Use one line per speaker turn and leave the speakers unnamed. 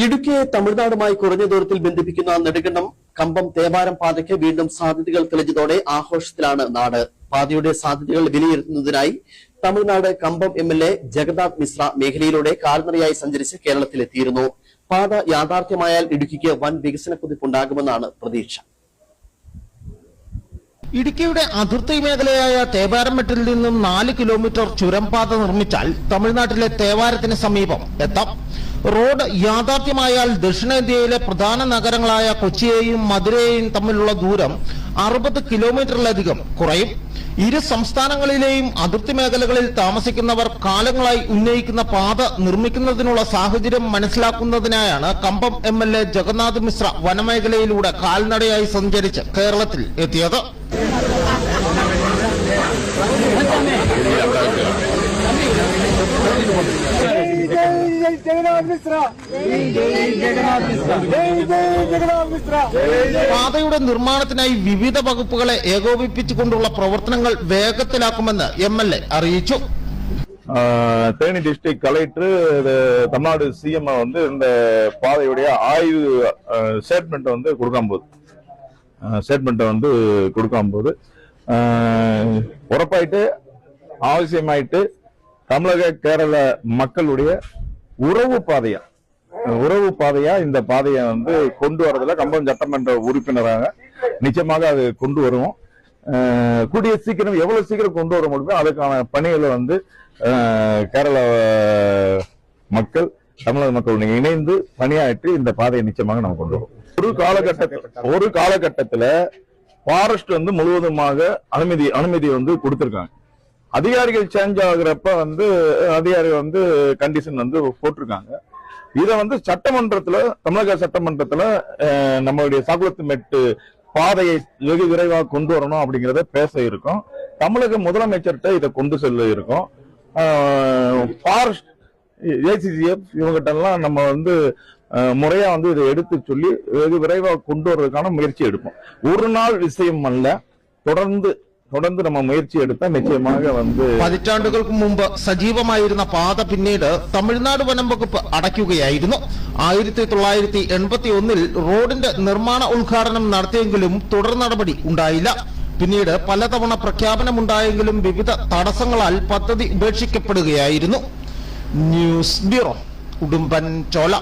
ഇടുക്കിയെ തമിഴ്നാടുമായി കുറഞ്ഞ ദൂരത്തിൽ ബന്ധിപ്പിക്കുന്ന നെടുങ്കണ്ടം കമ്പം തേവാരം പാതയ്ക്ക് വീണ്ടും സാധ്യതകൾ തെളിഞ്ഞതോടെ ആഘോഷത്തിലാണ് നാട്. പാതയുടെ സാധ്യതകൾ വിലയിരുത്തുന്നതിനായി തമിഴ്നാട് കമ്പം MLA ജഗന്നാഥ് മിശ്ര മേഖലയിലൂടെ കാൽനടയായി സഞ്ചരിച്ച് കേരളത്തിലെത്തിയിരുന്നു. പാത യാഥാർത്ഥ്യമായാൽ ഇടുക്കിക്ക് വൻ വികസന കുതിപ്പുണ്ടാകുമെന്നാണ് പ്രതീക്ഷ.
ഇടുക്കിയുടെ അതിർത്തി മേഖലയായ തേവാരമെട്ടിൽ നിന്നും 4 കിലോമീറ്റർ ചുരംപാത നിർമ്മിച്ചാൽ തമിഴ്നാട്ടിലെ തേവാരത്തിന് സമീപം എത്താം. റോഡ് യാഥാർത്ഥ്യമായാൽ ദക്ഷിണേന്ത്യയിലെ പ്രധാന നഗരങ്ങളായ കൊച്ചിയെയും മധുരയെയും തമ്മിലുള്ള ദൂരം 60 കിലോമീറ്ററിലധികം കുറയും. ഇരു സംസ്ഥാനങ്ങളിലെയും അതിർത്തി മേഖലകളിൽ താമസിക്കുന്നവർ കാലങ്ങളായി ഉന്നയിക്കുന്ന പാത നിർമ്മിക്കുന്നതിനുള്ള സാഹചര്യം മനസ്സിലാക്കുന്നതിനായാണ് കമ്പം MLA ജഗന്നാഥ് മിശ്ര വനമേഖലയിലൂടെ കാൽനടയായി സഞ്ചരിച്ച് കേരളത്തിൽ എത്തിയത്. പാതയുടെ നിർമ്മാണത്തിനായി വിവിധ വകുപ്പുകളെ ഏകോപിപ്പിച്ചുകൊണ്ടുള്ള പ്രവർത്തനങ്ങൾ വേഗത്തിലാക്കുമെന്ന് MLA അറിയിച്ചു.
Theni district collector Tamil Nadu CM இந்த பாதையுடைய ஆய்வு ஸ்டேட்மெண்ட் கொடுக்காம போது உறப்பாயிட்டு அவசியமாயிட்டு தமிழக கேரள மக்களுடைய உறவு பாதையா இந்த பாதையை கொண்டு வரதுல கம்பம் சட்டமன்ற உறுப்பினராக நிச்சயமாக அது கொண்டு வருவோம். கூடிய சீக்கிரம் எவ்வளவு சீக்கிரம் கொண்டு வர முடியுமோ அதுக்கான பணிகளை கேரள மக்கள் தமிழக மக்கள் இணைந்து பணியாற்றி இந்த பாதையை நிச்சயமாக நம்ம கொண்டு வருவோம். ஒரு காலகட்டத்துல ஃபாரஸ்ட் முழுவதுமாக அனுமதி கொடுத்திருக்காங்க. அதிகாரிகள் சேஞ்ச் ஆகுறப்ப அதிகாரி கண்டிஷன் போட்டிருக்காங்க. இத சட்டமன்றத்துல தமிழக சட்டமன்றத்துல நம்மளுடைய சாகுலத்து மெட்டு பாதையை வெகு விரைவாக கொண்டு வரணும் அப்படிங்கறத பேச இருக்கும். தமிழக முதலமைச்சர்கிட்ட இதை கொண்டு செல்ல இருக்கும். ஃபாரஸ்ட் ACCF இவங்கிட்ட எல்லாம் நம்ம முறையா இதை எடுத்து சொல்லி வெகு விரைவாக கொண்டு வர்றதுக்கான முயற்சி எடுப்போம். ஒரு நாள் விஷயம் அல்ல, தொடர்ந்து நம்ம മുയற்சி എടുത്താൽ നിശ്ചയமாக
പതിറ്റാണ്ടുകൾക്ക് മുമ്പ് സജീവമായിരുന്ന പാത പിന്നീട് തമിഴ്നാട് വനം വകുപ്പ് അടയ്ക്കുകയായിരുന്നു. 1981 റോഡിന്റെ നിർമ്മാണ ഉദ്ഘാടനം നടത്തിയെങ്കിലും തുടർ നടപടി ഉണ്ടായില്ല. പിന്നീട് പലതവണ പ്രഖ്യാപനമുണ്ടായെങ്കിലും വിവിധ തടസ്സങ്ങളാൽ പദ്ധതി ഉപേക്ഷിക്കപ്പെടുകയായിരുന്നു. News bureau, Udumbanchola.